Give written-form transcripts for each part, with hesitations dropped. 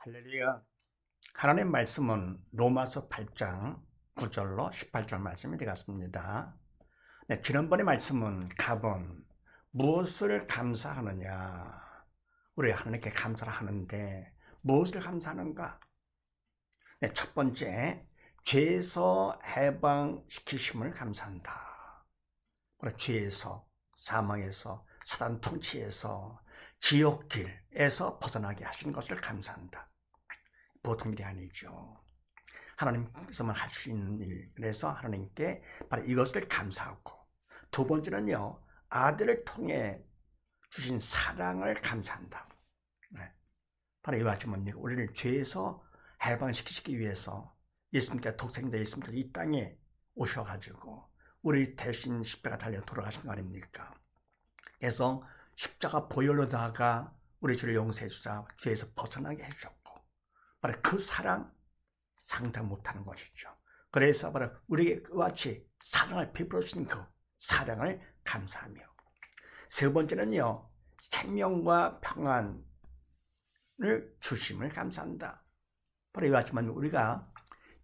할렐루야. 하나님 말씀은 로마서 8장 9절로 18절 말씀이 되겠습니다. 네, 지난번에 말씀은 갑은 무엇을 감사하느냐. 우리 하나님께 감사를 하는데 무엇을 감사하는가? 네, 첫 번째, 죄에서 해방시키심을 감사한다. 죄에서, 사망에서, 사단 통치에서, 지옥길에서 벗어나게 하신 것을 감사한다. 보통 일이 아니죠. 하나님께서만 할 수 있는 일. 그래서 하나님께 바로 이것을 감사하고, 두 번째는요, 아들을 통해 주신 사랑을 감사한다. 네. 바로 이와 같이 뭡니까? 우리를 죄에서 해방시키기 위해서 예수님께서 독생자 예수님께서 이 땅에 오셔가지고 우리 대신 십자가 달려 돌아가신 거 아닙니까? 그래서 십자가 보혈로다가 우리 죄를 용서해 주사 죄에서 벗어나게 해주셨고, 바로 그 사랑 상당 못하는 것이죠. 그래서 바로 우리에게 그와 같이 사랑을 베풀어 주신 그 사랑을 감사하며, 세 번째는요, 생명과 평안을 주심을 감사한다. 바로 이와 같지만 우리가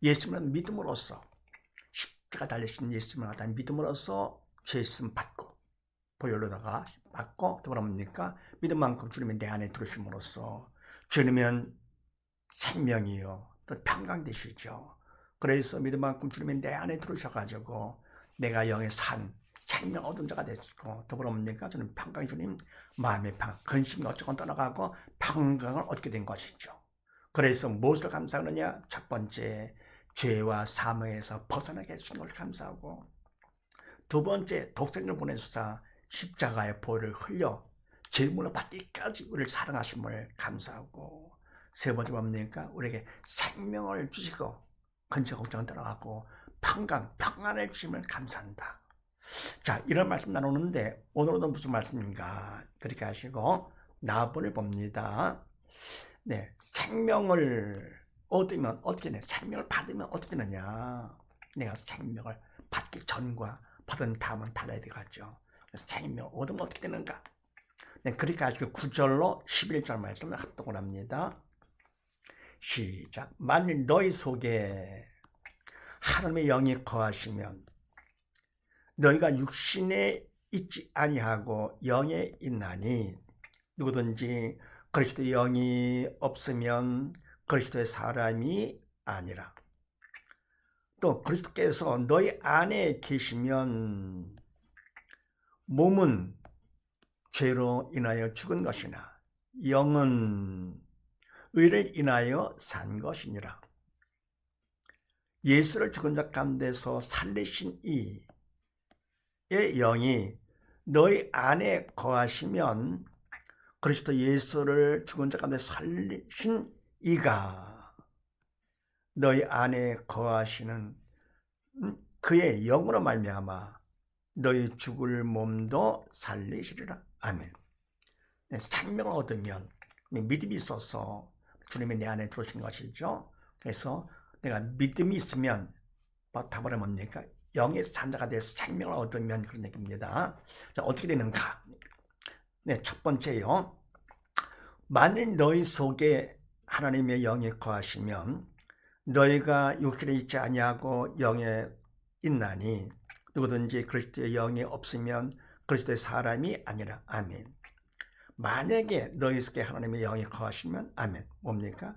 예수님을 믿음으로써, 십자가 달리신 예수님을 갖다 믿음으로써 죄씀 받고 보혈로다가 받고, 또 뭡니까? 믿음만큼 주님이 내 안에 들으심으로써 주님은 생명이요 또 평강 되시죠. 그래서 믿음만큼 주님이 내 안에 들으셔가지고 내가 영의 산 생명 얻은 자가 됐고, 더불어 뭡니까? 저는 평강 주님 마음의 평강, 근심이 어쩌건 떠나가고 평강을 얻게 된 것이죠. 그래서 무엇을 감사하느냐? 첫 번째, 죄와 사망에서 벗어나게 해주신 걸 감사하고, 두 번째, 독생을 보내주사 십자가의 보혈을 흘려 제물로 받기까지 우리를 사랑하심을 감사하고, 세 번째 뭡니까? 우리에게 생명을 주시고 근처 걱정을 떠나가고 평강, 평안을 주심을 감사한다. 자, 이런 말씀 나누는데 오늘은 무슨 말씀인가? 그렇게 하시고 나본을 봅니다. 네, 생명을 얻으면 어떻게 되냐? 생명을 받으면 어떻게 되느냐? 내가 생명을 받기 전과 받은 다음은 달라야 되겠죠. 생명을 얻으면 어떻게 되는가? 네, 그렇게 하시고 9절로 11절 말씀을 합독을 합니다. 시작. 만일 너희 속에 하나님의 영이 거하시면 너희가 육신에 있지 아니하고 영에 있나니, 누구든지 그리스도의 영이 없으면 그리스도의 사람이 아니라. 또 그리스도께서 너희 안에 계시면 몸은 죄로 인하여 죽은 것이나 영은 의를 인하여 산 것이니라. 예수를 죽은 자 가운데서 살리신 이의 영이 너희 안에 거하시면 그리스도 예수를 죽은 자 가운데 살리신 이가 너희 안에 거하시는 그의 영으로 말미암아 너희 죽을 몸도 살리시리라. 아멘. 생명을 얻으면 믿음이 있어서 주님이 내 안에 들어오신 것이죠. 그래서 내가 믿음이 있으면 답을 뭡니까? 영의 산자가 돼서 생명을 얻으면 그런 얘기입니다. 자, 어떻게 되는가? 네, 첫 번째요. 만일 너희 속에 하나님의 영이 거하시면 너희가 육신에 있지 아니하고 영에 있나니, 누구든지 그리스도의 영이 없으면 그리스도의 사람이 아니라. 아멘. 만약에 너희 속에 하나님의 영이 거하시면, 아멘. 뭡니까?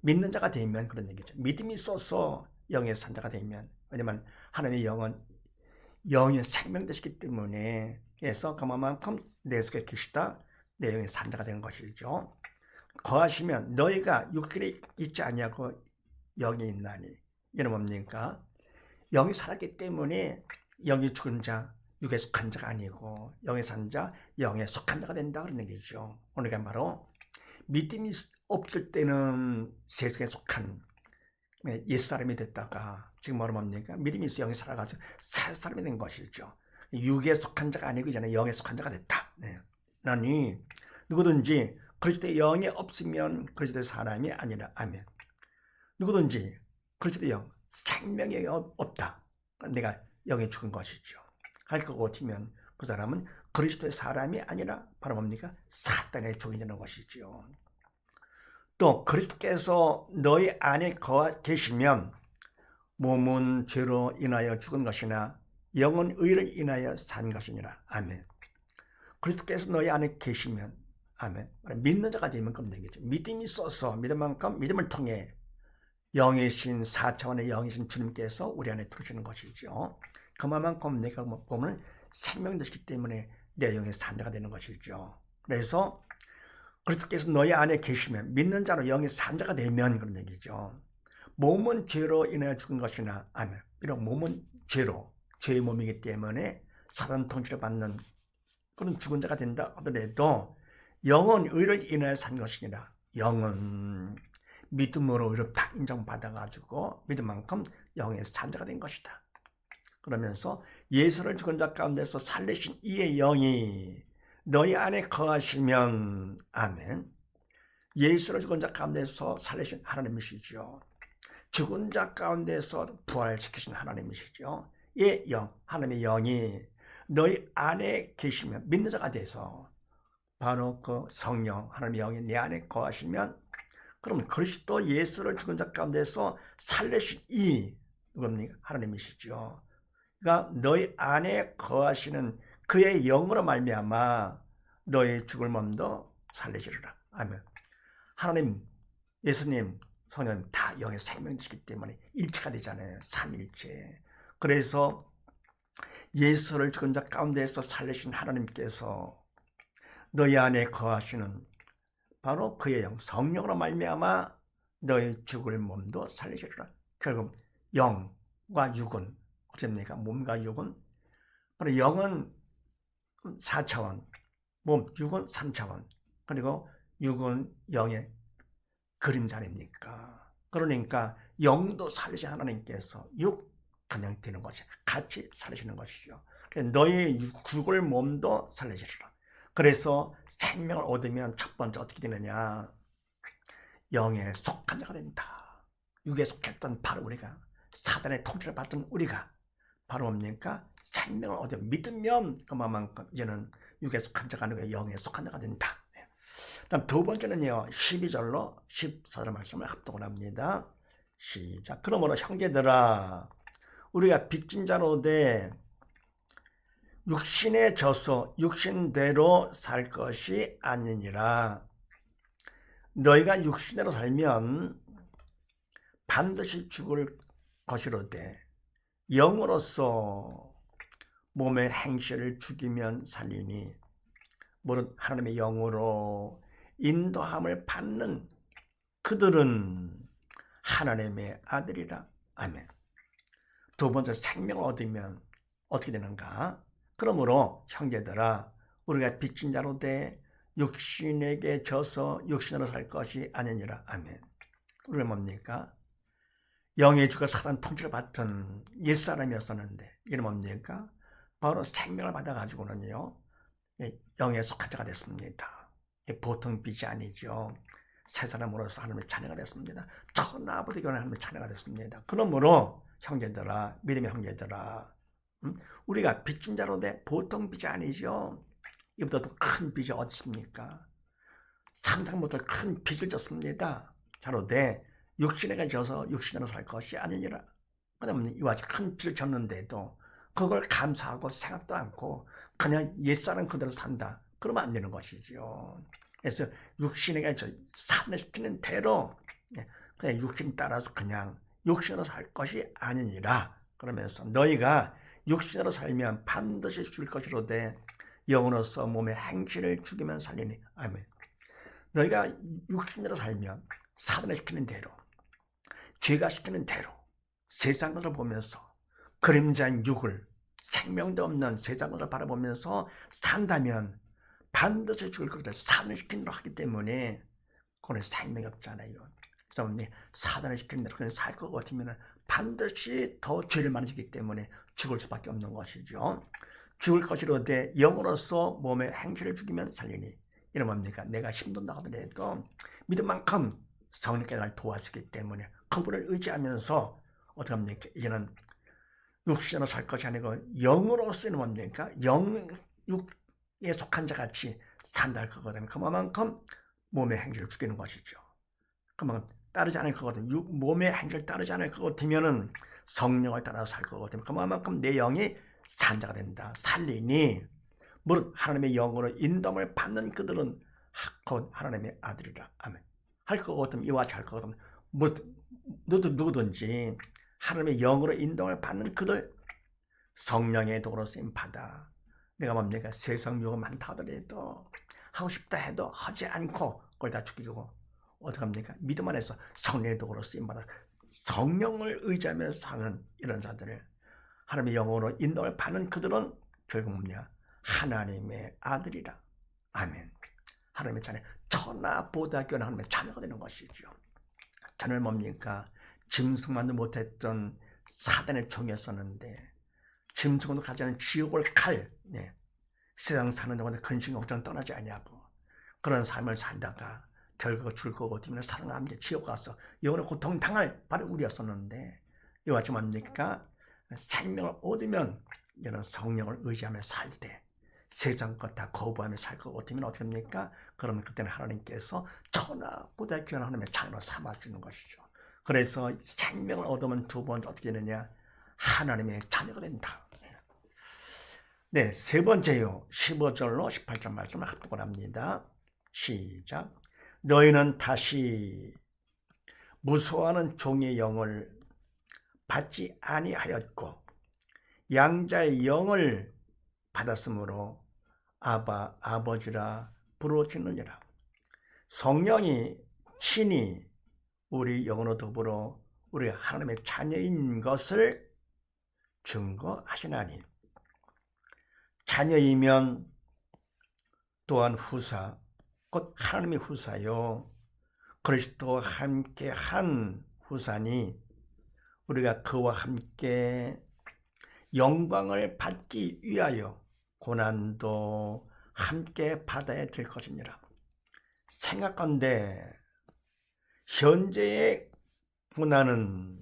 믿는 자가 되면 그런 얘기죠. 믿음이 있어서 영의 산자가 되면, 왜냐면 하나님의 영은 영의 생명 되시기 때문에, 그래서 그만큼 내 속에 계시다 내 영의 산자가 되는 것이죠. 거하시면 너희가 육신에 있지 아니하고 영이 있나니, 이는 뭡니까? 영이 살았기 때문에 영이 죽은 자, 육에 속한 자가 아니고 영에 산 자, 영에 속한 자가 된다 그런 얘기죠. 오늘가 바로 믿음이 없을 때는 세상에 속한 옛사람이 됐다가 지금 뭐라 뭡니까? 믿음이 있어 영에 살아가지고 살 사람이 된 것이죠. 육에 속한 자가 아니고 이제는 영에 속한 자가 됐다. 네. 그러니 누구든지 그리스도의 영이 없으면 그리스도의 사람이 아니라. 아멘. 누구든지 그리스도의 영, 생명이 없다. 내가 영에 죽은 것이죠. 할 것 같으면 그 사람은 그리스도의 사람이 아니라 바로 뭡니까? 사탄의 종이 되는 것이죠. 또 그리스도께서 너희 안에 거하 계시면 몸은 죄로 인하여 죽은 것이나 영은 의를 인하여 산 것이니라. 아멘. 그리스도께서 너희 안에 계시면, 아멘. 믿는 자가 되면 그럼 되겠죠. 믿음이 있어서 믿음만큼 믿음을 통해 영이신 4차원의 영이신 주님께서 우리 안에 들어오시는 것이죠. 그만큼 내가 보면 생명 되시기 때문에 내 영의 산자가 되는 것이죠. 그래서 그리스도께서 너희 안에 계시면 믿는 자로 영의 산자가 되면 그런 얘기죠. 몸은 죄로 인하여 죽은 것이나, 아멘. 비록 몸은 죄로, 죄의 몸이기 때문에 사단 통치를 받는 그런 죽은 자가 된다 하더라도 영은 의를 인하여 산 것이니라. 영은 믿음으로 의롭다 인정받아가지고 믿음만큼 영의 산자가 된 것이다. 그러면서 예수를 죽은 자 가운데서 살리신 이의 영이 너희 안에 거하시면, 아멘. 예수를 죽은 자 가운데서 살리신 하나님이시죠. 죽은 자 가운데서 부활시키신 하나님이시죠. 이 영, 하나님의 영이 너희 안에 계시면, 믿는 자가 돼서 바로 그 성령, 하나님의 영이 내 안에 거하시면, 그러면 그리스도 예수를 죽은 자 가운데서 살리신 이 누굽니까? 하나님이시죠. 그러니까 너희 안에 거하시는 그의 영으로 말미암아 너희 죽을 몸도 살리시리라. 아멘. 하나님, 예수님, 성령 다 영의 생명이시기 때문에 일체가 되잖아요. 삼일체. 그래서 예수를 죽은 자 가운데에서 살리신 하나님께서 너희 안에 거하시는 바로 그의 영, 성령으로 말미암아 너희 죽을 몸도 살리시리라. 결국 영과 육은 어떻습니까? 몸과 육은 바로 영은 4차원, 몸, 육은 3차원, 그리고 육은 영의 그림자 아닙니까? 그러니까 영도 살리신 하나님께서 육 그냥 되는 것이 같이 살리시는 것이죠. 너의 죽을 몸도 살리시리라. 그래서 생명을 얻으면 첫 번째 어떻게 되느냐? 영에 속한 자가 된다. 육에 속했던 바로 우리가, 사단의 통치를 받던 우리가 바로 뭡니까? 생명을 얻어 믿으면 그만큼 이제는 육에 속한 자가 아니고 영에 속한 자가 된다. 다음 두 번째는요, 12절로 14절 말씀을 합독을 합니다. 시작. 그러므로 형제들아, 우리가 빚진 자로 돼 육신에 져서 육신대로 살 것이 아니니라. 너희가 육신대로 살면 반드시 죽을 것이로되 영으로서 몸의 행실을 죽이면 살리니 무릇 하나님의 영으로 인도함을 받는 그들은 하나님의 아들이라. 아멘. 두 번째, 생명을 얻으면 어떻게 되는가? 그러므로 형제들아, 우리가 빚진 자로 돼 육신에게 져서 육신으로 살 것이 아니니라. 아멘. 우리가 뭡니까? 영의 주가 사단 통치를 받던 옛사람이었었는데 이게 뭡니까? 바로 생명을 받아가지고는요, 영에 속한 자가 됐습니다. 보통 빚이 아니죠. 새 사람으로서 하나님의 자녀가 됐습니다. 천하 아버지 교회 하나님의 자녀가 됐습니다. 그러므로 형제들아, 믿음의 형제들아, 우리가 빚진 자로 돼 보통 빚이 아니죠. 이보다 더 큰 빚이 어디 있습니까? 상상 못할 큰 빚을 졌습니다. 자로 돼 육신에게 져서 육신으로 살 것이 아니니라. 그다음에 이와 같이 큰 빚을 졌는데도 그걸 감사하고 생각도 않고 그냥 옛사람 그대로 산다. 그러면 안 되는 것이죠. 그래서 육신에게 산을 시키는 대로 그냥 육신 따라서 그냥 육신으로 살 것이 아니니라. 그러면서 너희가 육신으로 살면 반드시 죽을 것이로되 영으로서 몸의 행실을 죽이면 살리니. 아멘. 너희가 육신으로 살면 사단이 시키는 대로, 죄가 시키는 대로 세상 것을 보면서 그림자인 육을, 생명도 없는 세상 것을 바라보면서 산다면 반드시 죽을 것이다. 사단을 시키는 대로 하기 때문에 그건 생명이 없잖아요. 그래서 사단을 시키는 대로 그냥 살 것 같으면 반드시 더 죄를 많이 지기 때문에 죽을 수밖에 없는 것이죠. 죽을 것이로되 영으로서 몸의 행실을 죽이면 살리니. 이런 뭡니까? 내가 힘든다 하더라도 믿음만큼 성령께서 날 도와주기 때문에 그분을 의지하면서 어떻게 합니까? 이제는 육신으로 살 것이 아니고 영으로서는 뭡니까? 육에 속한 자 같이 산다 할 거거든요. 그만큼 몸의 행실을 죽이는 것이죠. 그러면 따르지 않을 것 같으면 몸의 행위를 따르지 않을 것 같으면은 성령을 따라서 살 것 같으면 그만큼 내 영이 산자가 된다. 살리니 무릇 하나님의 영으로 인도함을 받는 그들은 곧 하나님의 아들이라. 아멘. 할 것 같으면 이와 같이 할 것 같으면 누구든지 하나님의 영으로 인도함을 받는 그들 성령의 도로 쓰임 받아. 내가 뭡니까? 세상 유혹 많다 하더라도 하고 싶다 해도 하지 않고 그걸 다 죽이고 어떻게 합니까? 믿음 안에서 성령의 도로 쓰임 받아. 성령을 의지하며 사는 이런 자들을 하나님의 영으로 인도를 받는 그들은 결국 뭐냐? 하나님의 아들이라. 아멘. 하나님의 자녀, 천하보다 귀한 하나님의 자녀가 되는 것이죠. 자녀는 뭡니까? 짐승만도 못했던 사단의 종이었었는데 짐승도 가지 않은 지옥을 칼, 세상 사는 동안에 근심 걱정 떠나지 않냐고 그런 삶을 살다가 결국 줄 거고 때문에 사랑하는데 지옥 가서 영원의 고통 당할 바로 우리였었는데 이와 같이 뭡니까? 생명을 얻으면 이런 성령을 의지하며 살 때 세상 것 다 거부하며 살 것 같으면 어떻게 합니까? 그러면 그때는 하나님께서 천하보다 귀한 하나님의 자녀로 삼아주는 것이죠. 그래서 생명을 얻으면 두 번째 어떻게 되느냐? 하나님의 자녀가 된다. 네, 세 번째요. 15절로 18절 말씀을 합독을 합니다. 시작. 너희는 다시 무서워하는 종의 영을 받지 아니하였고 양자의 영을 받았으므로 아바 아버지라 부르짖느니라. 성령이 친히 우리 영으로 더불어 우리 하나님의 자녀인 것을 증거하시나니 자녀이면 또한 후사 곧 하나님의 후사요 그리스도와 함께 한 후사니 우리가 그와 함께 영광을 받기 위하여 고난도 함께 받아야 될 것이니라. 생각건대 현재의 고난은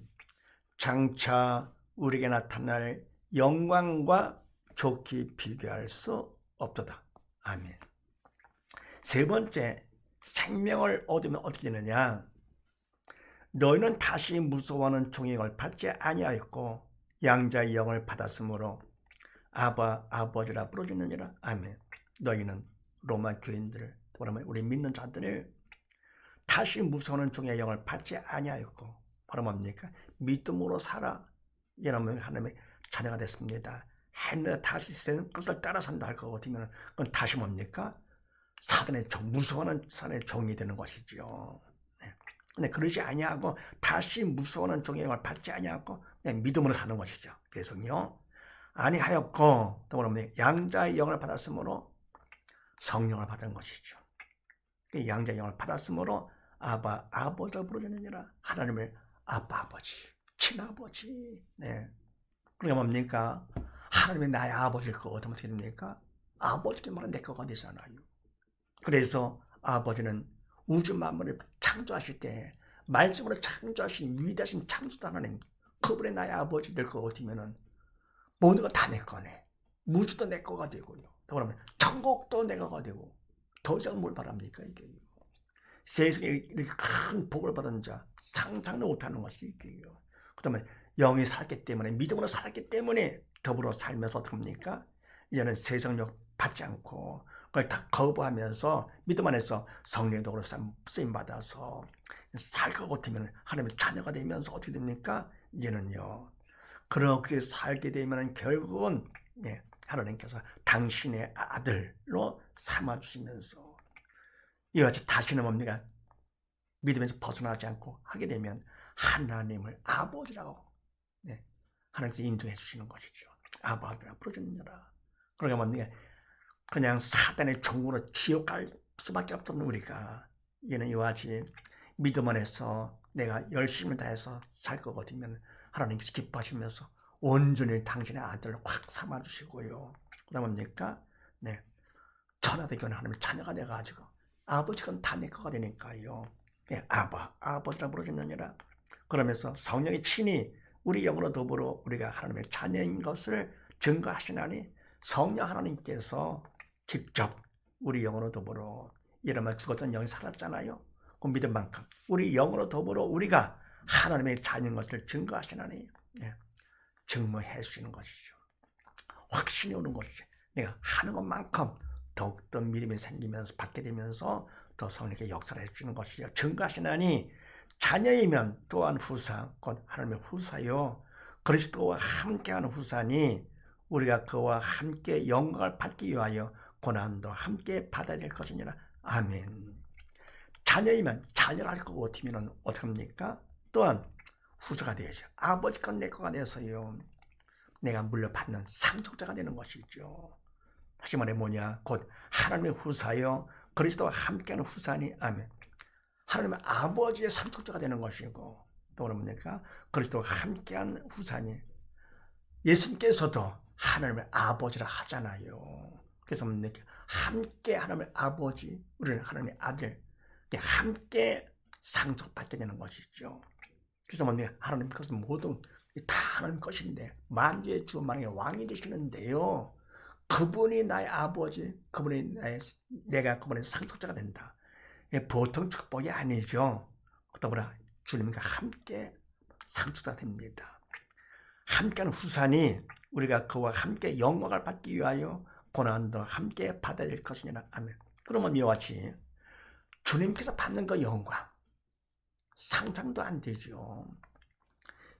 장차 우리에게 나타날 영광과 좋게 비교할 수 없도다. 아멘. 세 번째, 생명을 얻으면 어떻게 되느냐? 너희는 다시 무서워하는 종의 영을 받지 아니하였고 양자의 영을 받았으므로 아바 아버지라 부르짖느니라. 아멘. 너희는 로마 교인들을 그러면 우리 믿는 자들을 다시 무서워하는 종의 영을 받지 아니하였고 바로 뭡니까? 믿음으로 살아. 이러면 하나님의 자녀가 됐습니다. 했는데 다시 세상 것을 따라 산다 할 것 같으면 그건 다시 뭡니까? 사단의 종, 무서워하는 사단의 종이 되는 것이죠. 근데 그러지 아니하고 다시 무서워하는 종의 영을 받지 아니하고 그냥 믿음으로 사는 것이죠. 계속요. 아니하였고 또 뭐냐면 양자의 영을 받았으므로 성령을 받은 것이죠. 양자의 영을 받았으므로 아바 아버지라 부르짖느니라. 하나님을 아빠 아버지, 친아버지. 네. 그러니까 뭡니까? 하나님이 나의 아버지일 거 어떻게 됩니까? 아버지께 말은 내 거가 되잖아요. 그래서 아버지는 우주 만물을 창조하실 때 말씀으로 창조하신 위대하신 창조자 하나님 그분의 나의 아버지 될 거 같으면은 모든 거 다 내 거네. 우주도 내 거가 되고요. 또 그러면 천국도 내 거가 되고 더 이상 뭘 바랍니까 이게? 세상에 이렇게 큰 복을 받은 자 상상도 못하는 것이 이게요. 그다음에 영이 살았기 때문에 믿음으로 살았기 때문에 더불어 살면서 어떻게 합니까? 이제는 세상력 받지 않고 그걸 다 거부하면서 믿음 안에서 성령의 도로 쓰임 받아서 살 것 같으면 하나님의 자녀가 되면서 어떻게 됩니까? 이제는요. 그렇게 살게 되면 결국은 하나님께서 당신의 아들로 삼아주시면서 이와 같이 다시는 뭡니까? 믿음에서 벗어나지 않고 하게 되면 하나님을 아버지라고 하나님께서 인정해 주시는 것이죠. 아버지라 부르짖느니라. 그러니까 뭡니까? 그냥 사단의 종으로 지옥 갈 수밖에 없는 우리가 이는 이와 같이 믿음 안에서 내가 열심히 다해서 살 것 같으면 하나님께서 기뻐하시면서 온전히 당신의 아들을 확 삼아주시고요. 그 다음 뭡니까? 천하대교는 하나님의 자녀가 돼가지고 아버지가 다 내 거가 되니까요. 아버지라 부르짖느니라. 그러면서 성령이 친히 우리 영으로 더불어 우리가 하나님의 자녀인 것을 증거하시나니 성령 하나님께서 직접 우리 영으로 더불어 이러면 죽었던 영이 살았잖아요. 그 믿음만큼 우리 영으로 더불어 우리가 하나님의 자녀인 것을 증거하시나니 증명해 주시는 것이죠. 확신이 오는 것이죠. 내가 하는 것만큼 더욱더 믿음이 생기면서 받게 되면서 더 성령께 역사를 해주는 것이죠. 증거하시나니 자녀이면 또한 후사, 곧 하나님의 후사요 그리스도와 함께하는 후사니 우리가 그와 함께 영광을 받기 위하여 고난도 함께 받아야 될 것이니라. 아멘. 자녀이면 자녀를 할 거고 어떻게면 어떡합니까? 또한 후사가 되어야죠. 아버지 건 내 거가 돼서요 내가 물려받는 상속자가 되는 것이죠. 다시 말해 뭐냐? 곧 하나님의 후사요 그리스도와 함께하는 후사니. 아멘. 하나님의 아버지의 상속자가 되는 것이고 또 뭡니까? 그리스도와 함께한 후사니. 예수님께서도 하나님의 아버지라 하잖아요. 그래서 뭡니까? 함께 하나님의 아버지, 우리는 하나님의 아들, 함께 상속받게 되는 것이죠. 그래서 뭡니까? 하나님 것은 모든 다 하나님 것인데 만주의 주 만왕의 왕이 되시는데요. 그분이 나의 아버지, 그분이 내가 그분의 상속자가 된다. 보통 축복이 아니죠. 그러나 주님과 함께 상속자가 됩니다. 함께하는 후사니 우리가 그와 함께 영광을 받기 위하여 고난도 함께 받아야 될 것이니라. 아멘. 그러면 이와 같이 주님께서 받는 그 영광 상상도 안 되죠.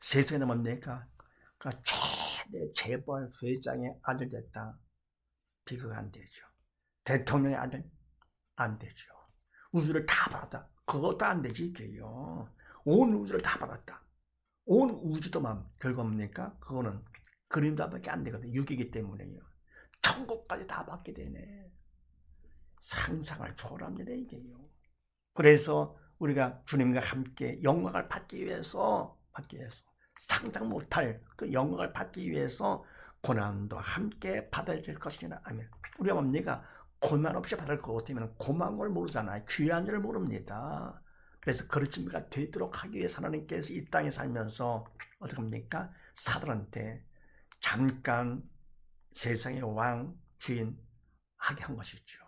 세상에는 뭡니까? 그 최대 재벌 회장의 아들 됐다. 비교가 안 되죠. 대통령의 아들 안 되죠. 우주를 다 받았다. 그것도 안 되지 이게요. 온 우주를 다 받았다. 온 우주도만 결과 뭡니까? 그거는 그림자밖에 안 되거든. 육이기 때문에요. 천국까지 다 받게 되네. 상상을 초월합니다 이게요. 그래서 우리가 주님과 함께 영광을 받기 위해서 상상 못할 그 영광을 받기 위해서 고난도 함께 받아야 될 것이니라. 아멘. 우리가 뭡니까? 고난 없이 받을 것 같으면 고마운 걸 모르잖아요. 귀한 줄 모릅니다. 그래서 그럴 준비가 되도록 하기 위해서 하나님께서 이 땅에 살면서 어떻게 합니까? 사람한테 잠깐 세상의 왕, 주인 하게 한 것이죠.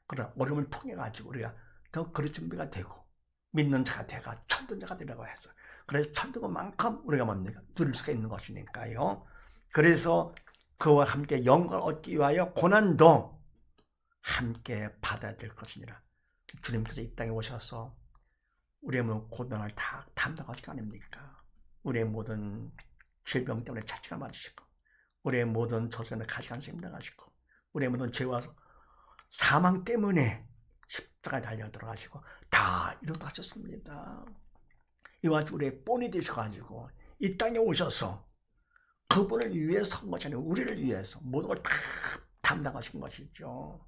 그러나 어려움을 통해 가지고 우리가 더 그럴 준비가 되고 믿는 자가 되가 천든자가 되라고 해서 그래서 천든만큼 우리가 뭡니까? 누릴 수가 있는 것이니까요. 그래서 그와 함께 영광을 얻기 위하여 고난도 함께 받아야 될 것이니라. 주님께서 이 땅에 오셔서 우리의 모든 고난을 다 담당하실 거 아닙니까? 우리의 모든 질병 때문에 자책을 맞으시고 우리의 모든 저주는 가시간수 힘들어가시고 우리의 모든 죄와 사망 때문에 십자가에 달려 들어가시고 다 이루다 하셨습니다. 이와 같이 우리의 본이 되셔가지고 이 땅에 오셔서 그분을 위해서 한 것이 아니라 우리를 위해서 모든 걸 다 담당하신 것이죠.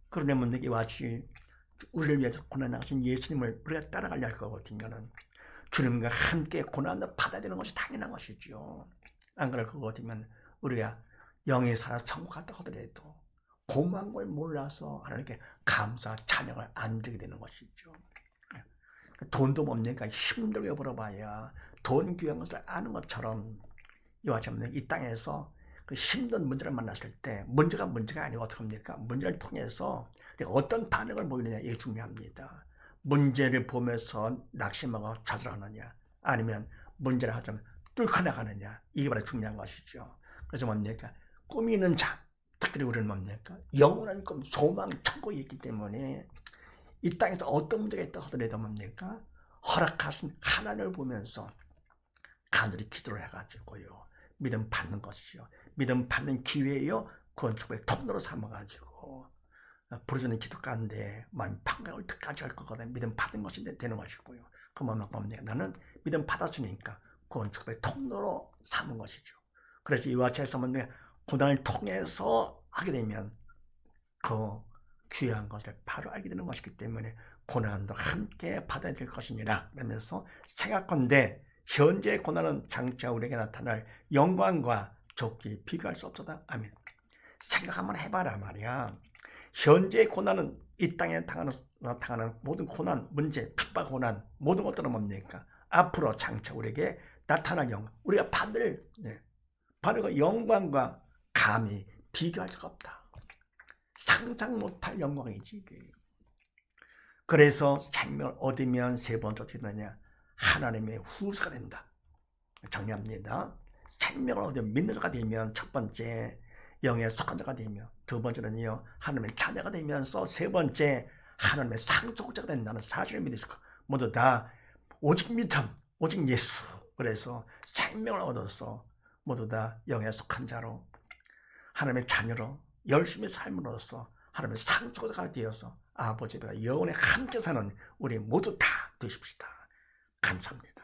그러면 이와 같이 우리를 위해서 고난 당하신 예수님을 우리가 따라가려 할 거거든요. 주님과 함께 고난을 받아야 되는 것이 당연한 것이죠. 안 그럴 것 같으면 우리가 영에 살아 천국 갔다 하더라도 고마운 걸 몰라서 하나님께 감사, 찬양을 안 드리게 되는 것이죠. 돈도 뭡니까? 힘들게 벌어봐야 돈 귀한 것을 아는 것처럼 이와 같이 이 땅에서 그 힘든 문제를 만났을 때 문제가 아니고 어떻게 합니까? 문제를 통해서 어떤 반응을 보이느냐 이게 중요합니다. 문제를 보면서 낙심하고 좌절하느냐 아니면 문제를 하자면 뚫고 나가느냐 이게 바로 중요한 것이죠. 그래서 뭡니까? 꿈이 있는 자 특별히 우리는 뭡니까? 영원한 꿈, 소망, 천국이 있기 때문에 이 땅에서 어떤 문제가 있다 하더라도 뭡니까? 허락하신 하나님을 보면서 간절히 기도를 해가지고요. 믿음 받는 것이요. 믿음 받는 기회요. 구원축복의 통로로 삼아가지고 부르짖는 기도 가운데 마음 평강을 끝까지 할 거거든. 믿음 받은 것이 되는 것이고요. 그 마음은 뭡니까? 나는 믿음 받았으니까 구원축복의 통로로 삼은 것이죠. 그래서 이와 같이 해서 고난을 통해서 하게 되면 그 귀한 것을 바로 알게 되는 것이기 때문에 고난도 함께 받아야 될 것이니라 그러면서 생각건대 현재의 고난은 장차 우리에게 나타날 영광과 좋게 비교할 수 없도다. 아멘. 생각 한번 해봐라 말이야. 현재의 고난은 이 땅에 당하는 모든 고난, 문제, 핍박, 고난 모든 것들은 뭡니까? 앞으로 장차 우리에게 나타날 영광, 우리가 받을 바로 그 영광과 감히 비교할 수가 없다. 상상 못할 영광이지 이게. 그래서 생명을 얻으면 세 번째 어떻게 되느냐? 하나님의 후사가 된다. 정리합니다. 생명을 얻으면 믿는 자가 되면 첫 번째 영에 속한 자가 되며, 두 번째는요 하나님의 자녀가 되면서, 세 번째 하나님의 상속자가 된다는 사실을 믿으시고, 모두 다 오직 믿음, 오직 예수. 그래서 생명을 얻어서 모두 다 영에 속한 자로, 하나님의 자녀로 열심히 삶으로써 하나님의 상속자가 되어서 아버지와 영원히 함께 사는 우리 모두 다 되십시다. 감사합니다.